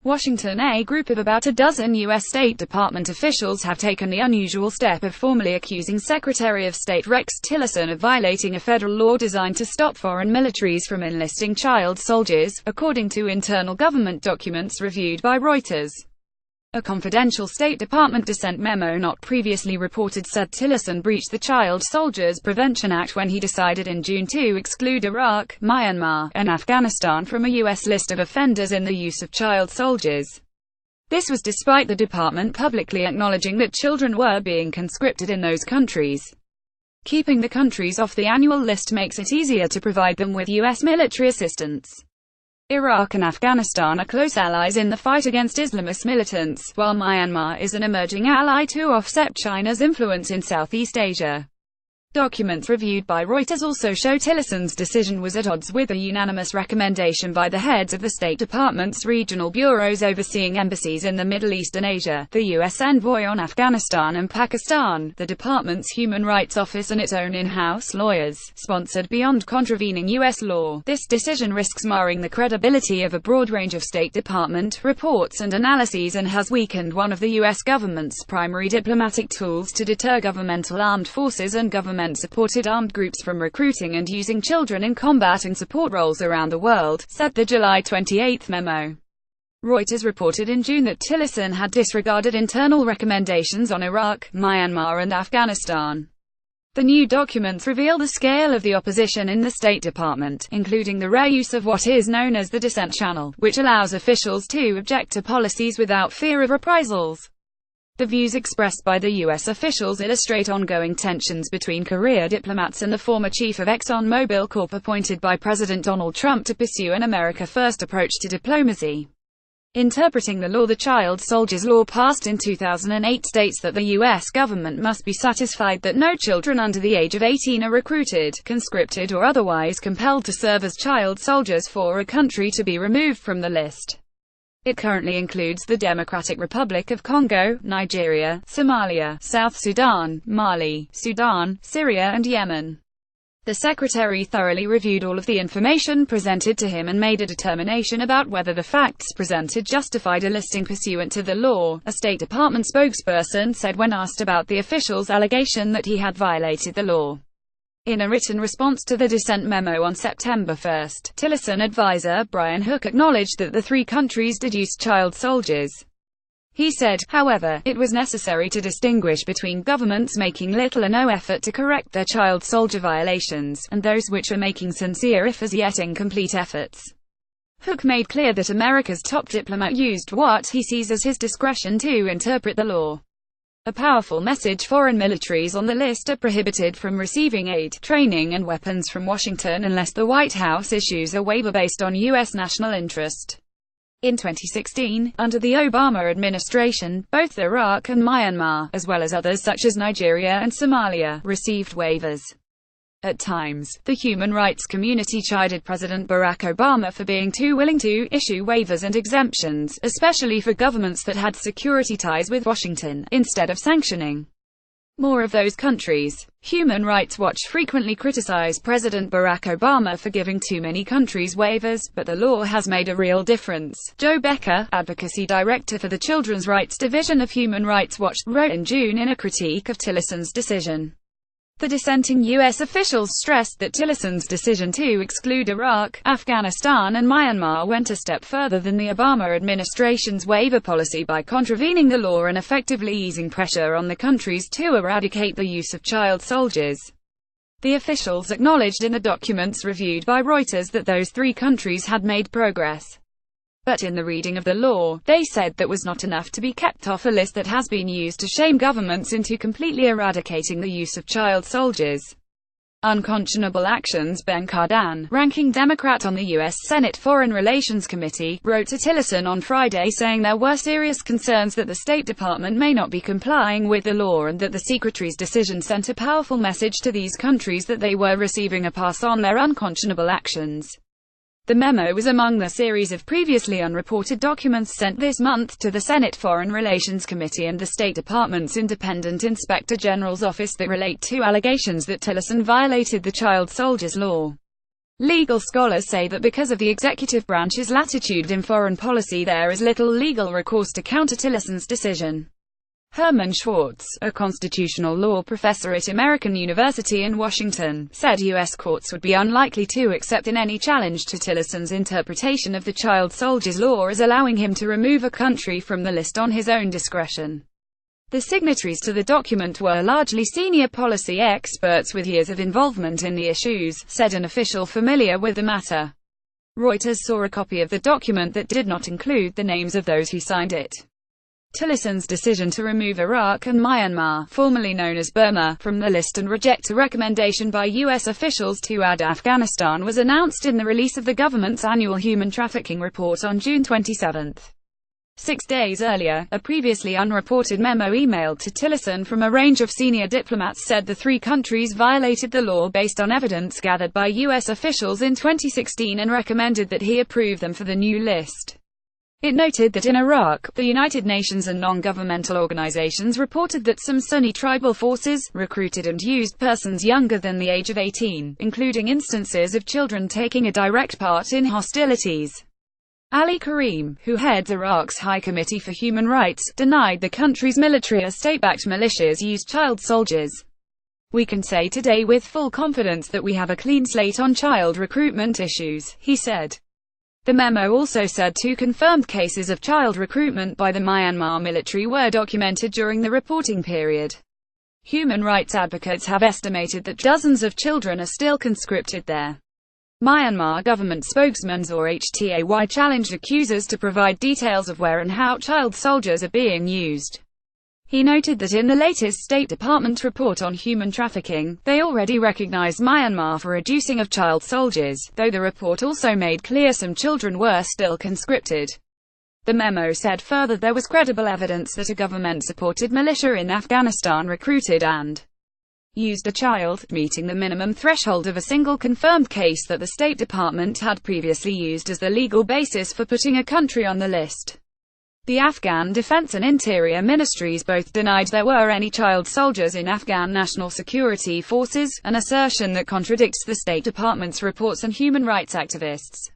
Washington. A group of about a dozen U.S. State Department officials have taken the unusual step of formally accusing Secretary of State Rex Tillerson of violating a federal law designed to stop foreign militaries from enlisting child soldiers, according to internal government documents reviewed by Reuters. A confidential State Department dissent memo not previously reported said Tillerson breached the Child Soldiers Prevention Act when he decided in June to exclude Iraq, Myanmar, and Afghanistan from a U.S. list of offenders in the use of child soldiers. This was despite the department publicly acknowledging that children were being conscripted in those countries. Keeping the countries off the annual list makes it easier to provide them with U.S. military assistance. Iraq and Afghanistan are close allies in the fight against Islamist militants, while Myanmar is an emerging ally to offset China's influence in Southeast Asia. Documents reviewed by Reuters also show Tillerson's decision was at odds with a unanimous recommendation by the heads of the State Department's regional bureaus overseeing embassies in the Middle East and Asia, the U.S. envoy on Afghanistan and Pakistan, the department's Human Rights Office and its own in-house lawyers, sponsored beyond contravening U.S. law. This decision risks marring the credibility of a broad range of State Department reports and analyses and has weakened one of the U.S. government's primary diplomatic tools to deter governmental armed forces and government-supported armed groups from recruiting and using children in combat and support roles around the world, said the July 28 memo. Reuters reported in June that Tillerson had disregarded internal recommendations on Iraq, Myanmar and Afghanistan. The new documents reveal the scale of the opposition in the State Department, including the rare use of what is known as the dissent channel, which allows officials to object to policies without fear of reprisals. The views expressed by the U.S. officials illustrate ongoing tensions between career diplomats and the former chief of ExxonMobil Corp. Appointed by President Donald Trump to pursue an America First approach to diplomacy. Interpreting the law, the Child Soldiers Law passed in 2008 states that the U.S. government must be satisfied that no children under the age of 18 are recruited, conscripted or otherwise compelled to serve as child soldiers for a country to be removed from the list. It currently includes the Democratic Republic of Congo, Nigeria, Somalia, South Sudan, Mali, Sudan, Syria and Yemen. The secretary thoroughly reviewed all of the information presented to him and made a determination about whether the facts presented justified a listing pursuant to the law, a State Department spokesperson said when asked about the official's allegation that he had violated the law. In a written response to the dissent memo on September 1, Tillerson advisor Brian Hook acknowledged that the three countries did use child soldiers. He said, however, it was necessary to distinguish between governments making little or no effort to correct their child soldier violations, and those which are making sincere if as yet incomplete efforts. Hook made clear that America's top diplomat used what he sees as his discretion to interpret the law. A powerful message: foreign militaries on the list are prohibited from receiving aid, training and weapons from Washington unless the White House issues a waiver based on U.S. national interest. In 2016, under the Obama administration, both Iraq and Myanmar, as well as others such as Nigeria and Somalia, received waivers. At times, the human rights community chided President Barack Obama for being too willing to issue waivers and exemptions, especially for governments that had security ties with Washington, instead of sanctioning more of those countries. Human Rights Watch frequently criticized President Barack Obama for giving too many countries waivers, but the law has made a real difference. Joe Becker, advocacy director for the Children's Rights Division of Human Rights Watch, wrote in June in a critique of Tillerson's decision. The dissenting U.S. officials stressed that Tillerson's decision to exclude Iraq, Afghanistan and Myanmar went a step further than the Obama administration's waiver policy by contravening the law and effectively easing pressure on the countries to eradicate the use of child soldiers. The officials acknowledged in the documents reviewed by Reuters that those three countries had made progress. But in the reading of the law, they said that was not enough to be kept off a list that has been used to shame governments into completely eradicating the use of child soldiers. Unconscionable actions. Ben Cardin, ranking Democrat on the U.S. Senate Foreign Relations Committee, wrote to Tillerson on Friday saying there were serious concerns that the State Department may not be complying with the law and that the Secretary's decision sent a powerful message to these countries that they were receiving a pass on their unconscionable actions. The memo was among the series of previously unreported documents sent this month to the Senate Foreign Relations Committee and the State Department's Independent Inspector General's office that relate to allegations that Tillerson violated the child soldiers law. Legal scholars say that because of the executive branch's latitude in foreign policy, there is little legal recourse to counter Tillerson's decision. Herman Schwartz, a constitutional law professor at American University in Washington, said U.S. courts would be unlikely to accept in any challenge to Tillerson's interpretation of the child soldiers law as allowing him to remove a country from the list on his own discretion. The signatories to the document were largely senior policy experts with years of involvement in the issues, said an official familiar with the matter. Reuters saw a copy of the document that did not include the names of those who signed it. Tillerson's decision to remove Iraq and Myanmar, formerly known as Burma, from the list and reject a recommendation by U.S. officials to add Afghanistan was announced in the release of the government's annual human trafficking report on June 27. 6 days earlier, a previously unreported memo emailed to Tillerson from a range of senior diplomats said the three countries violated the law based on evidence gathered by U.S. officials in 2016 and recommended that he approve them for the new list. It noted that in Iraq, the United Nations and non-governmental organizations reported that some Sunni tribal forces recruited and used persons younger than the age of 18, including instances of children taking a direct part in hostilities. Ali Karim, who heads Iraq's High Committee for Human Rights, denied the country's military or state-backed militias used child soldiers. "We can say today with full confidence that we have a clean slate on child recruitment issues," he said. The memo also said 2 confirmed cases of child recruitment by the Myanmar military were documented during the reporting period. Human rights advocates have estimated that dozens of children are still conscripted there. Myanmar government spokesman Zor Htai challenged accusers to provide details of where and how child soldiers are being used. He noted that in the latest State Department report on human trafficking, they already recognized Myanmar for reducing of child soldiers, though the report also made clear some children were still conscripted. The memo said further there was credible evidence that a government-supported militia in Afghanistan recruited and used a child, meeting the minimum threshold of a single confirmed case that the State Department had previously used as the legal basis for putting a country on the list. The Afghan Defense and Interior Ministries both denied there were any child soldiers in Afghan National Security Forces, an assertion that contradicts the State Department's reports and human rights activists.